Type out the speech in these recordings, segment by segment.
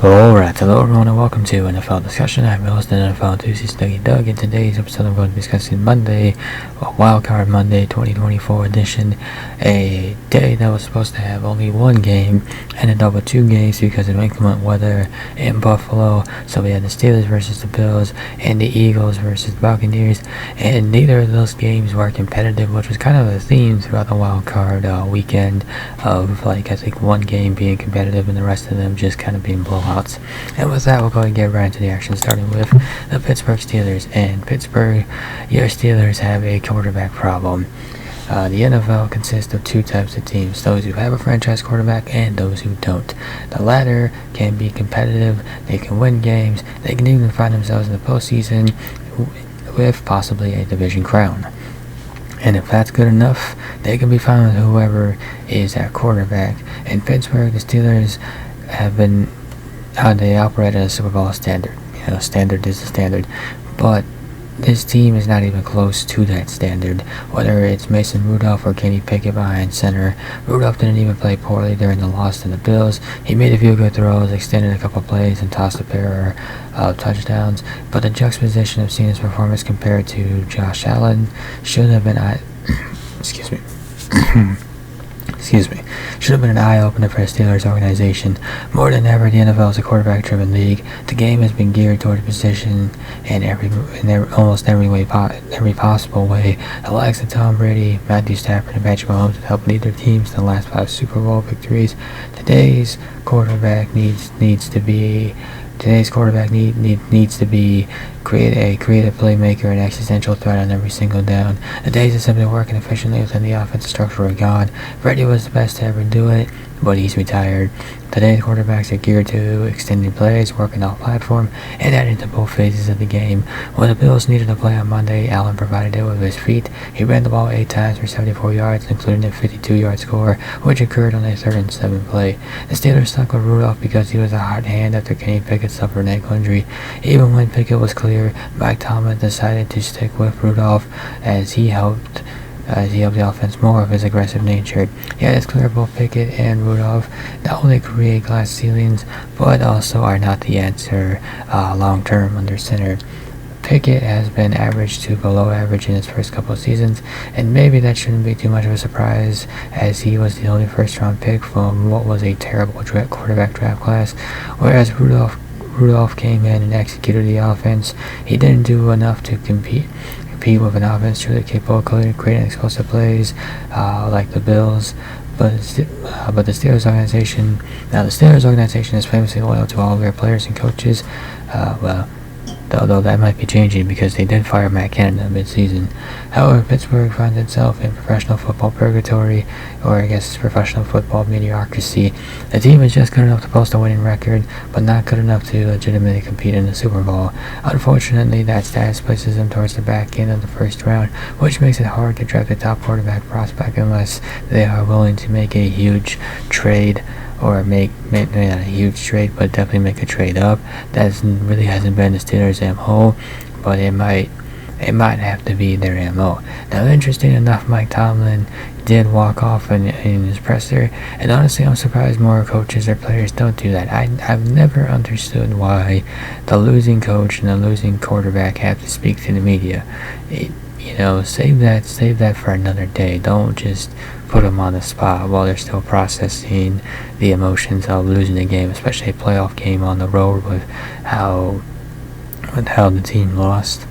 Alright, hello everyone and welcome to NFL Discussion. I'm your host, NFL enthusiast Dougie Doug. In today's episode, I'm going to be discussing Monday, Wildcard Monday 2024 edition, a day that was supposed to have only one game, ended up with two games because of inclement weather in Buffalo. So we had the Steelers versus the Bills and the Eagles versus the Buccaneers, and neither of those games were competitive, which was kind of a theme throughout the Wildcard weekend of, I think one game being competitive and the rest of them just kind of being blowouts. And with that, we'll go ahead and get right into the action, starting with the Pittsburgh Steelers. And Pittsburgh, your Steelers have a quarterback problem. The NFL consists of two types of teams, those who have a franchise quarterback and those who don't. The latter can be competitive, they can win games, they can even find themselves in the postseason with possibly a division crown. And if that's good enough, they can be fine with whoever is at quarterback. In Pittsburgh, the Steelers have been they operate at a Super Bowl standard. Standard is the standard. But this team is not even close to that standard. Whether it's Mason Rudolph or Kenny Pickett behind center, Rudolph didn't even play poorly during the loss to the Bills. He made a few good throws, extended a couple plays, and tossed a pair of touchdowns. But the juxtaposition of seeing his performance compared to Josh Allen should have been should have been an eye-opener for the Steelers organization. More than ever, the NFL is a quarterback-driven league. The game has been geared toward position in almost every possible way. The likes of Tom Brady, Matthew Stafford, and Patrick Mahomes have helped lead their teams to the last 5 Super Bowl victories. Today's quarterback needs to be a creative playmaker and existential threat on every single down. The days of simply working efficiently within the offensive structure are gone. Brady was the best to ever do it, but he's retired. Today's quarterbacks are geared to extending plays, working off platform, and adding to both phases of the game. When the Bills needed a play on Monday, Allen provided it with his feet. He ran the ball 8 times for 74 yards, including a 52-yard score, which occurred on a 3rd and 7 play. The Steelers stuck with Rudolph because he was a hot hand after Kenny Pickett suffered an ankle injury. Even when Pickett was clear, Mike Tomlin decided to stick with Rudolph as he helped the offense more of his aggressive nature. Yet it's clear both Pickett and Rudolph not only create glass ceilings, but also are not the answer long-term under center. Pickett has been average to below average in his first couple of seasons, and maybe that shouldn't be too much of a surprise, as he was the only first-round pick from what was a terrible quarterback draft class, whereas Rudolph came in and executed the offense. He didn't do enough to compete with an offense truly capable of creating explosive plays like the Bills. But the Steelers organization is famously loyal to all of their players and coaches. Although that might be changing because they did fire Matt Canada mid-season. However, Pittsburgh finds itself in professional football purgatory, or I guess professional football mediocrity. The team is just good enough to post a winning record, but not good enough to legitimately compete in the Super Bowl. Unfortunately, that status places them towards the back end of the first round, which makes it hard to draft a top quarterback prospect unless they are willing to make a huge trade, or make not a huge trade, but definitely make a trade up. That really hasn't been the Steelers' MO, but it might have to be their MO. Now, interesting enough, Mike Tomlin did walk off in his presser, and honestly, I'm surprised more coaches or players don't do that. I've never understood why the losing coach and the losing quarterback have to speak to the media. Save that for another day. Don't just put them on the spot while they're still processing the emotions of losing a game, especially a playoff game on the road with how the team lost.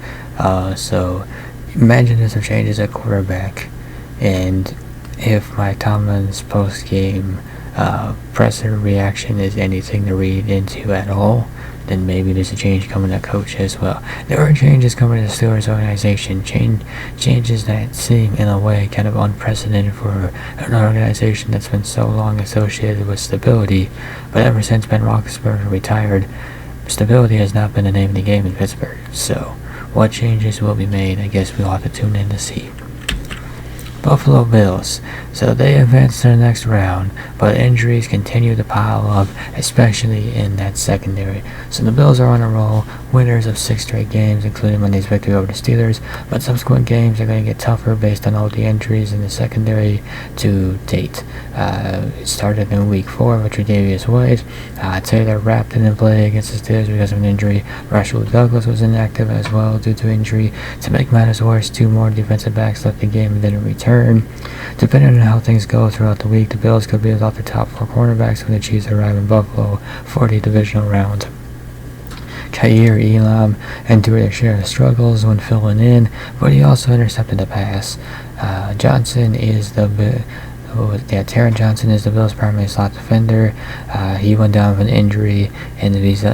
So imagine there's some changes at quarterback, and if Mike Tomlin's post-game presser reaction is anything to read into at all, then maybe there's a change coming at coach as well. There are changes coming to the Steelers organization, changes that seem in a way kind of unprecedented for an organization that's been so long associated with stability. But ever since Ben Roethlisberger retired, stability has not been the name of the game in Pittsburgh. So what changes will be made, I guess we'll have to tune in to see. Buffalo Bills. So they advanced to the next round, but injuries continue to pile up, especially in that secondary. So the Bills are on a roll winners of 6 straight games, including Monday's victory over the Steelers, but subsequent games are going to get tougher based on all the injuries in the secondary to date. It started in Week 4 with Tre'Davious White. Taylor Rapp didn't play against the Steelers because of an injury. Russell Douglas was inactive as well due to injury. To make matters worse, 2 more defensive backs left the game and didn't return. Depending on how things go throughout the week, the Bills could be without their top 4 cornerbacks when the Chiefs arrive in Buffalo for the divisional round. Kaiir Elam endured their share of struggles when filling in, but he also intercepted a pass. Taron Johnson is the Bills' primary slot defender. He went down with an injury, and if he's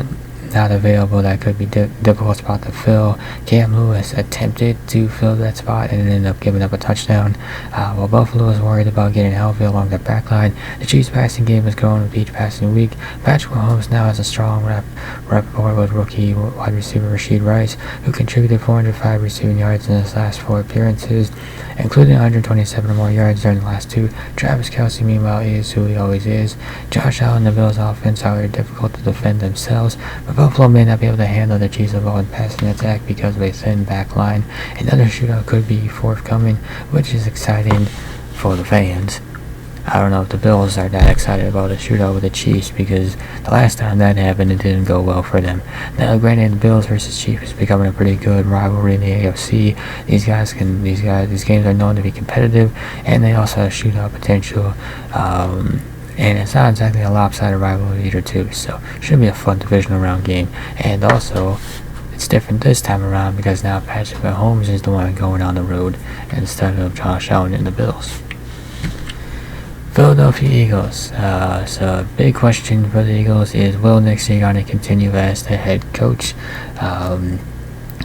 not available, that could be difficult spot to fill. Cam Lewis attempted to fill that spot and ended up giving up a touchdown. While Buffalo is worried about getting healthy along their backline, the Chiefs' passing game is growing with each passing week. Patrick Mahomes now has a strong rapport with rookie wide receiver Rashid Rice, who contributed 405 receiving yards in his last 4 appearances, including 127 or more yards during the last 2. Travis Kelce, meanwhile, is who he always is. Josh Allen and the Bills' offense are difficult to defend themselves, but Buffalo may not be able to handle the Chiefs' evolved passing attack because of a thin back line. Another shootout could be forthcoming, which is exciting for the fans. I don't know if the Bills are that excited about a shootout with the Chiefs, because the last time that happened, it didn't go well for them. Now, granted, the Bills versus Chiefs is becoming a pretty good rivalry in the AFC. These games are known to be competitive, and they also have shootout potential. And it's not exactly a lopsided rivalry either, too. So, it should be a fun divisional round game. And also, it's different this time around because now Patrick Mahomes is the one going on the road instead of Josh Allen and the Bills. Philadelphia Eagles. So a big question for the Eagles is, will Nick Sirianni continue as the head coach?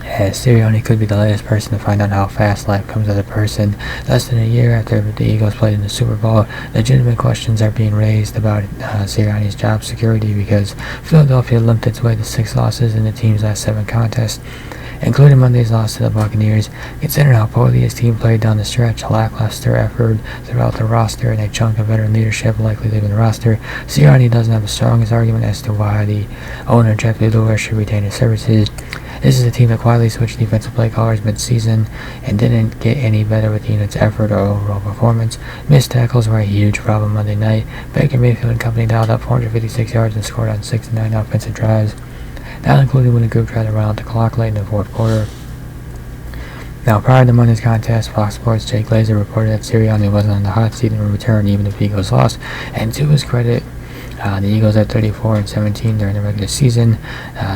As Sirianni could be the latest person to find out how fast life comes as a person. Less than a year after the Eagles played in the Super Bowl, legitimate questions are being raised about Sirianni's job security because Philadelphia limped its way to 6 losses in the team's last 7 contests, including Monday's loss to the Buccaneers. Considering how poorly his team played down the stretch, lackluster effort throughout the roster, and a chunk of veteran leadership likely leaving the roster, Sirianni doesn't have the strongest argument as to why the owner, Jeff Lewis, should retain his services. This is a team that quietly switched defensive play callers mid-season and didn't get any better with the unit's effort or overall performance. Missed tackles were a huge problem Monday night. Baker Mayfield and company dialed up 456 yards and scored on 6 to 9 offensive drives, not including when the group tried to run out the clock late in the 4th quarter. Now, prior to Monday's contest, Fox Sports' Jay Glazer reported that Sirianni wasn't on the hot seat in return even if the Eagles lost, and to his credit, the Eagles at 34-17 during the regular season.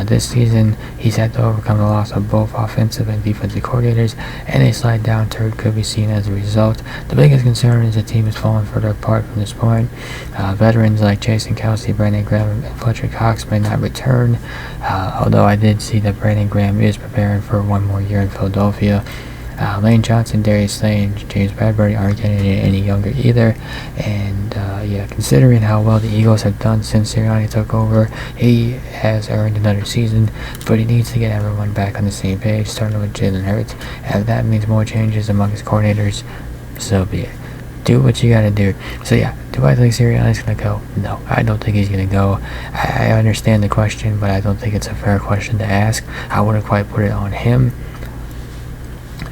This season, he's had to overcome the loss of both offensive and defensive coordinators, and a slight downturn could be seen as a result. The biggest concern is the team has fallen further apart from this point. Veterans like Jason Kelce, Brandon Graham, and Fletcher Cox may not return, although I did see that Brandon Graham is preparing for 1 more year in Philadelphia. Lane Johnson, Darius Slay, and James Bradbury aren't getting any younger either. And considering how well the Eagles have done since Sirianni took over, he has earned another season, but he needs to get everyone back on the same page, starting with Jalen Hurts. And if that means more changes among his coordinators, so be it. Do what you gotta do. So do I think Sirianni's gonna go? No, I don't think he's gonna go. I understand the question, but I don't think it's a fair question to ask. I wouldn't quite put it on him.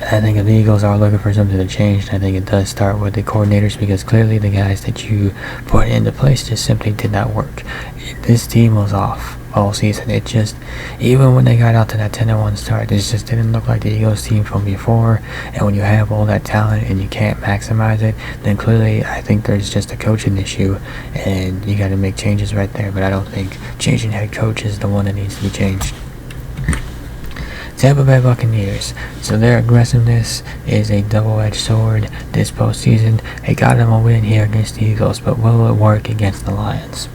I think if the Eagles are looking for something to change, I think it does start with the coordinators, because clearly the guys that you put into place just simply did not work. This team was off all season. It just, even when they got out to that 10-1 start, it just didn't look like the Eagles team from before. And when you have all that talent and you can't maximize it, then clearly I think there's just a coaching issue, and you got to make changes right there. But I don't think changing head coach is the one that needs to be changed. Tampa Bay Buccaneers. So their aggressiveness is a double-edged sword this postseason. It got them a win here against the Eagles, but will it work against the Lions?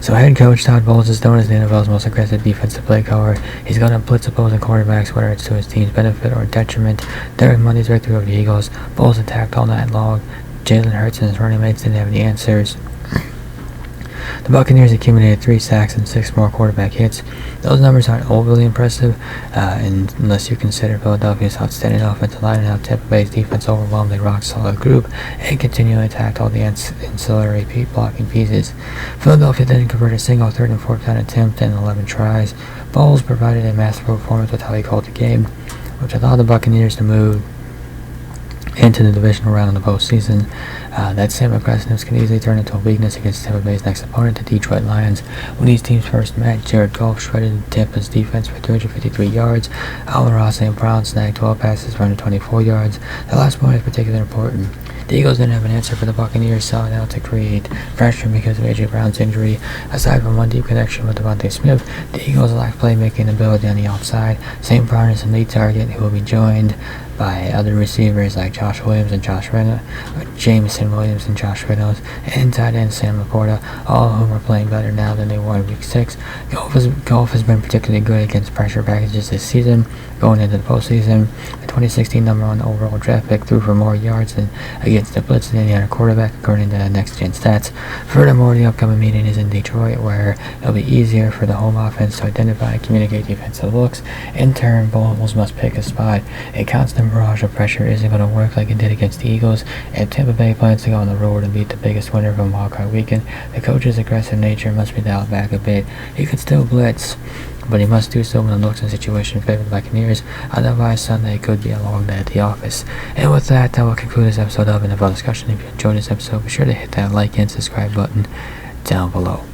So head coach Todd Bowles is known as the NFL's most aggressive defensive play caller. He's going to blitz opposing quarterbacks, whether it's to his team's benefit or detriment. During Monday's victory over the Eagles, Bowles attacked all night long. Jalen Hurts and his running mates didn't have any answers. The Buccaneers accumulated 3 sacks and 6 more quarterback hits. Those numbers aren't overly impressive, unless you consider Philadelphia's outstanding offensive line and how Tampa Bay's defense overwhelmed a rock-solid group and continually attacked all the ancillary blocking pieces. Philadelphia didn't convert a single 3rd and 4th down attempt in 11 tries. Bowles provided a masterful performance with how he called the game, which allowed the Buccaneers to move into the divisional round of the postseason. That same aggressiveness can easily turn into a weakness against Tampa Bay's next opponent, the Detroit Lions. When these teams first met, Jared Goff shredded Tampa's defense for 253 yards. Allen St. Brown snagged 12 passes for 124 yards. The last point is particularly important. The Eagles didn't have an answer for the Buccaneers selling out to create pressure because of A.J. Brown's injury. Aside from one deep connection with Devontae Smith, the Eagles lacked playmaking ability on the outside. St. Brown is a lead target who will be joined by other receivers like Jameson Williams and Josh Reynolds, and tight end Sam Laporta, all of whom are playing better now than they were in Week 6. Goff has been particularly good against pressure packages this season. Going into the postseason, the 2016 #1 overall draft pick threw for more yards than against the blitz than any other quarterback, according to Next Gen Stats. Furthermore, the upcoming meeting is in Detroit, where it'll be easier for the home offense to identify and communicate defensive looks. In turn, Bowles must pick a spot. A constant barrage of pressure isn't going to work like it did against the Eagles, and Tampa Bay plans to go on the road and beat the biggest winner from Wildcard Weekend. The coach's aggressive nature must be dialed back a bit. He could still blitz, but he must do so when the looks and situation favor the Buccaneers. Otherwise, Sunday could be a long day at the office. And with that, will conclude this episode of NFL Discussion. If you enjoyed this episode, be sure to hit that like and subscribe button down below.